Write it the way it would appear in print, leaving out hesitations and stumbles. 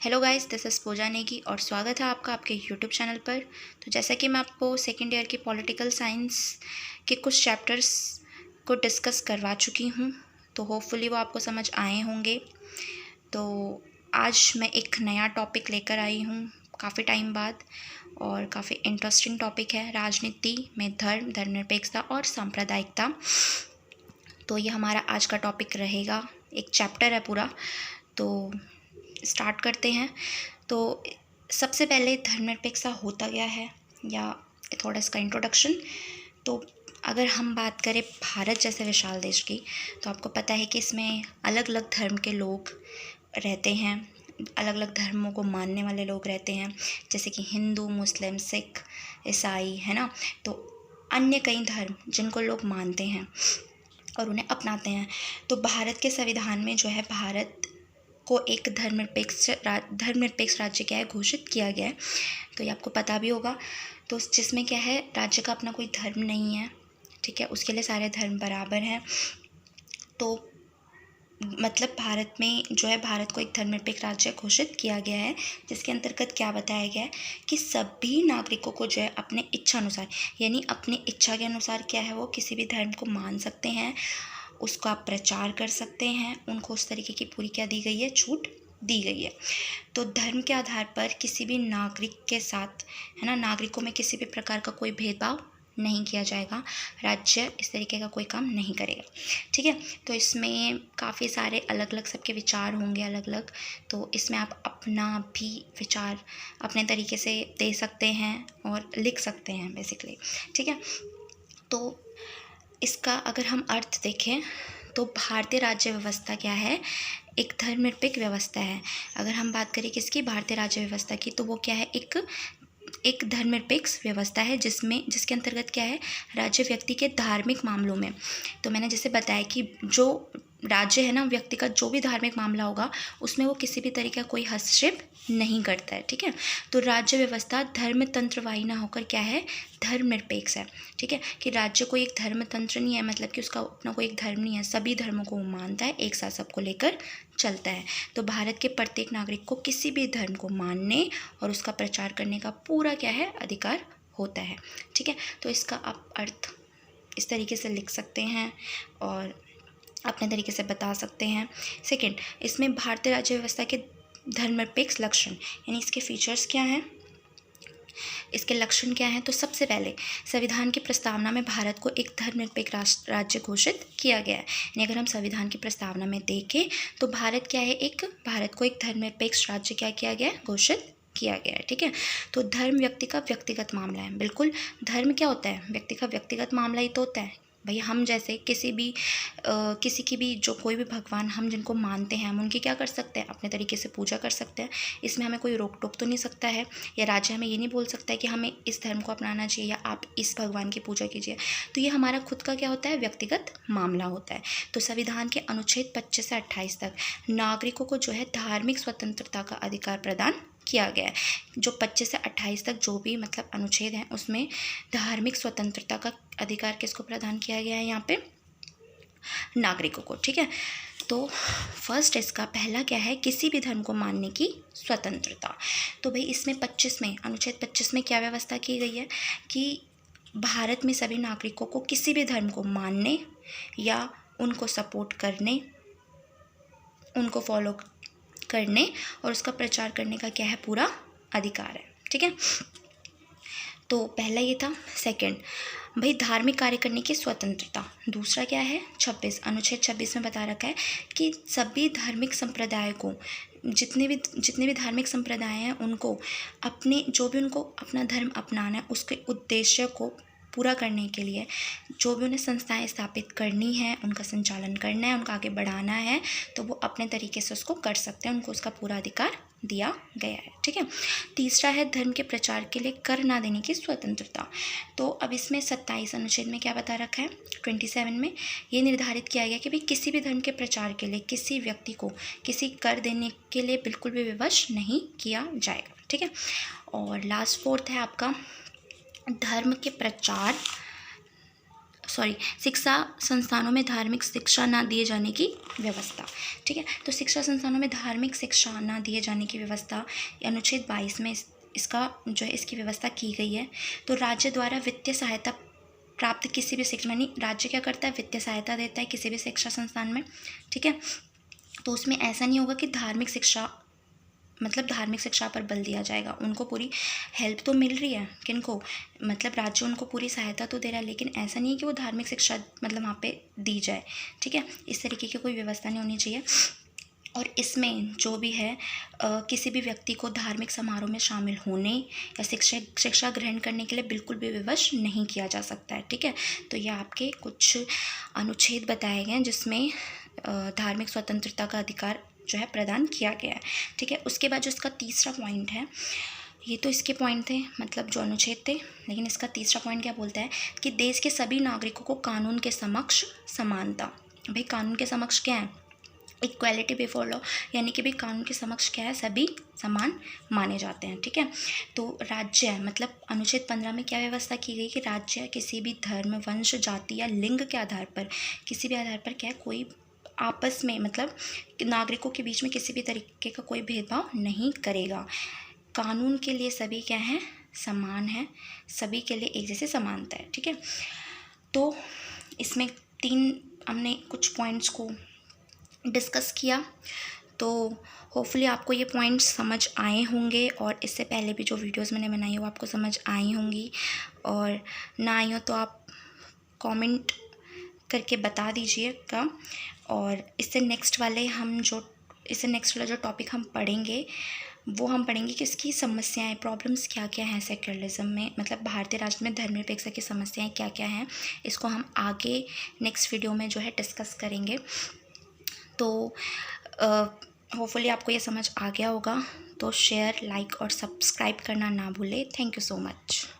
Hello guys, this is पूजा नेगी और स्वागत है आपका आपके यूट्यूब चैनल पर। तो जैसा कि मैं आपको सेकेंड ईयर की पॉलिटिकल साइंस के कुछ चैप्टर्स को डिस्कस करवा चुकी हूँ, तो होपफुली वो आपको समझ आए होंगे। तो आज मैं एक नया टॉपिक लेकर आई हूँ काफ़ी टाइम बाद, और काफ़ी इंटरेस्टिंग टॉपिक है। राजनीति में धर्म, धर्मनिरपेक्षता और सांप्रदायिकता। तो ये हमारा आज का टॉपिक रहेगा, एक चैप्टर है पूरा। तो स्टार्ट करते हैं। तो सबसे पहले धर्मनिरपेक्षता होता क्या है, या थोड़ा इसका इंट्रोडक्शन। तो अगर हम बात करें भारत जैसे विशाल देश की, तो आपको पता है कि इसमें अलग अलग धर्म के लोग रहते हैं, अलग अलग धर्मों को मानने वाले लोग रहते हैं, जैसे कि हिंदू, मुस्लिम, सिख, ईसाई, है ना। तो अन्य कई धर्म जिनको लोग मानते हैं और उन्हें अपनाते हैं। तो भारत के संविधान में जो है, भारत को एक धर्मनिरपेक्ष राज्य क्या है, घोषित किया गया है। तो ये आपको पता भी होगा। तो जिसमें क्या है, राज्य का अपना कोई धर्म नहीं है, ठीक है, उसके लिए सारे धर्म बराबर हैं। तो मतलब भारत में जो है, भारत को एक धर्मनिरपेक्ष राज्य घोषित किया गया है, जिसके अंतर्गत क्या बताया गया है कि सभी नागरिकों को जो है अपने इच्छा अनुसार, यानी अपनी इच्छा के अनुसार क्या है, वो किसी भी धर्म को मान सकते हैं, उसका प्रचार कर सकते हैं। उनको उस तरीके की पूरी क्या दी गई है, छूट दी गई है। तो धर्म के आधार पर किसी भी नागरिक के साथ, है ना, नागरिकों में किसी भी प्रकार का कोई भेदभाव नहीं किया जाएगा। राज्य इस तरीके का कोई काम नहीं करेगा, ठीक है। तो इसमें काफ़ी सारे अलग अलग सबके विचार होंगे, अलग अलग। तो इसमें आप अपना भी विचार अपने तरीके से दे सकते हैं और लिख सकते हैं बेसिकली, ठीक है। तो इसका अगर हम अर्थ देखें, तो भारतीय राज्य व्यवस्था क्या है, एक धर्मनिरपेक्ष व्यवस्था है। अगर हम बात करें किसकी, भारतीय राज्य व्यवस्था की, तो वो क्या है, एक धर्मनिरपेक्ष व्यवस्था है, जिसके अंतर्गत क्या है, राज्य व्यक्ति के धार्मिक मामलों में, तो मैंने जैसे बताया कि जो राज्य है ना, व्यक्ति का जो भी धार्मिक मामला होगा, उसमें वो किसी भी तरीके का कोई हस्तक्षेप नहीं करता है, ठीक है। तो राज्य व्यवस्था धर्मतंत्रवाही ना होकर क्या है, धर्मनिरपेक्ष है, ठीक है। कि राज्य कोई एक धर्मतंत्र नहीं है, मतलब कि उसका अपना कोई एक धर्म नहीं है, सभी धर्मों को वो मानता है, एक साथ सबको लेकर चलता है। तो भारत के प्रत्येक नागरिक को किसी भी धर्म को मानने और उसका प्रचार करने का पूरा क्या है, अधिकार होता है, ठीक है। तो इसका आप अर्थ इस तरीके से लिख सकते हैं और अपने तरीके से बता सकते हैं। सेकंड, इसमें भारतीय राज्य व्यवस्था के धर्मनिरपेक्ष लक्षण, यानी इसके फीचर्स क्या हैं, इसके लक्षण क्या हैं। तो सबसे पहले, संविधान की प्रस्तावना में भारत को एक धर्मनिरपेक्ष राज्य घोषित किया गया है। यानी अगर हम संविधान की प्रस्तावना में देखें, तो भारत क्या है, भारत को एक धर्मनिरपेक्ष राज्य क्या किया गया है, घोषित किया गया है, ठीक है। तो धर्म व्यक्ति का व्यक्तिगत मामला है। बिल्कुल, धर्म क्या होता है, व्यक्ति का व्यक्तिगत मामला ही तो होता है। भाई हम जैसे किसी की भी, जो कोई भी भगवान हम जिनको मानते हैं, हम उनकी क्या कर सकते हैं, अपने तरीके से पूजा कर सकते हैं। इसमें हमें कोई रोक टोक तो नहीं सकता है, या राज्य हमें ये नहीं बोल सकता है कि हमें इस धर्म को अपनाना चाहिए या आप इस भगवान की पूजा कीजिए। तो ये हमारा खुद का क्या होता है, व्यक्तिगत मामला होता है। तो संविधान के अनुच्छेद 25 से 28 तक नागरिकों को जो है धार्मिक स्वतंत्रता का अधिकार प्रदान किया गया है। जो 25 से 28 तक जो भी मतलब अनुच्छेद हैं, उसमें धार्मिक स्वतंत्रता का अधिकार किसको प्रदान किया गया है, यहाँ पे नागरिकों को, ठीक है। तो फर्स्ट, इसका पहला क्या है, किसी भी धर्म को मानने की स्वतंत्रता। तो भाई इसमें 25 में, अनुच्छेद 25 में क्या व्यवस्था की गई है कि भारत में सभी नागरिकों को किसी भी धर्म को मानने या उनको सपोर्ट करने, उनको फॉलो करने और उसका प्रचार करने का क्या है, पूरा अधिकार है, ठीक है। तो पहला ये था। सेकंड, भाई धार्मिक कार्य करने की स्वतंत्रता। दूसरा क्या है, 26, अनुच्छेद 26 में बता रखा है कि सभी धार्मिक संप्रदाय को, जितने भी धार्मिक संप्रदाय हैं, उनको उनको अपना धर्म अपनाना है, उसके उद्देश्य को पूरा करने के लिए जो भी उन्हें संस्थाएं स्थापित करनी है, उनका संचालन करना है, उनका आगे बढ़ाना है, तो वो अपने तरीके से उसको कर सकते हैं, उनको उसका पूरा अधिकार दिया गया है, ठीक है। तीसरा है धर्म के प्रचार के लिए कर ना देने की स्वतंत्रता। तो अब इसमें 27 अनुच्छेद में क्या बता रखा है, 27 में ये निर्धारित किया गया कि भाई किसी भी धर्म के प्रचार के लिए किसी व्यक्ति को किसी कर देने के लिए बिल्कुल भी विवश नहीं किया जाएगा, ठीक है। और लास्ट फोर्थ है आपका, धर्म के प्रचार शिक्षा संस्थानों में धार्मिक शिक्षा ना दिए जाने की व्यवस्था। ठीक है, तो शिक्षा संस्थानों में धार्मिक शिक्षा ना दिए जाने की व्यवस्था अनुच्छेद 22 में इसका जो है इसकी व्यवस्था की गई है। तो राज्य द्वारा वित्तीय सहायता प्राप्त किसी भी शिक्षा, यानी राज्य क्या करता है, वित्तीय सहायता देता है किसी भी शिक्षा संस्थान में। ठीक है, तो उसमें ऐसा नहीं होगा कि धार्मिक शिक्षा मतलब धार्मिक शिक्षा पर बल दिया जाएगा। उनको पूरी हेल्प तो मिल रही है, किनको, मतलब राज्य उनको पूरी सहायता तो दे रहा है, लेकिन ऐसा नहीं है कि वो धार्मिक शिक्षा मतलब वहाँ पे दी जाए। ठीक है, इस तरीके की कोई व्यवस्था नहीं होनी चाहिए। और इसमें जो भी है किसी भी व्यक्ति को धार्मिक समारोह में शामिल होने या शिक्षा ग्रहण करने के लिए बिल्कुल भी विवश नहीं किया जा सकता है। ठीक है, तो ये आपके कुछ अनुच्छेद बताए गए हैं जिसमें धार्मिक स्वतंत्रता का अधिकार जो है प्रदान किया गया है। ठीक है, उसके बाद जो इसका तीसरा पॉइंट है, ये तो इसके पॉइंट थे मतलब जो अनुच्छेद थे, लेकिन इसका तीसरा पॉइंट क्या बोलता है कि देश के सभी नागरिकों को कानून के समक्ष समानता। भाई कानून के समक्ष क्या है, इक्वालिटी बिफोर लॉ, यानी कि भाई कानून के समक्ष क्या है, सभी समान माने जाते हैं। ठीक है, तो राज्य मतलब अनुच्छेद 15 में क्या व्यवस्था की गई कि राज्य किसी भी धर्म, वंश, जाति या लिंग के आधार पर, किसी भी आधार पर क्या है, कोई आपस में मतलब नागरिकों के बीच में किसी भी तरीके का कोई भेदभाव नहीं करेगा। कानून के लिए सभी क्या हैं, समान है, सभी के लिए एक जैसे समानता है। ठीक है, तो इसमें 3 हमने कुछ पॉइंट्स को डिस्कस किया, तो होपफुली आपको ये पॉइंट्स समझ आए होंगे और इससे पहले भी जो वीडियोस मैंने बनाई हो आपको समझ आई होंगी, और ना आई हो तो आप कमेंट करके बता दीजिएगा। और इससे नेक्स्ट वाला जो टॉपिक हम पढ़ेंगे वो हम पढ़ेंगे कि इसकी समस्याएं, प्रॉब्लम्स क्या क्या हैं सेक्युलरिज्म में, मतलब भारतीय राष्ट्र में धर्मनिरपेक्षता की समस्याएं क्या क्या हैं, इसको हम आगे नेक्स्ट वीडियो में जो है डिस्कस करेंगे। तो होपफुली आपको ये समझ आ गया होगा, तो शेयर, लाइक और सब्सक्राइब करना ना भूलें। Thank you so much.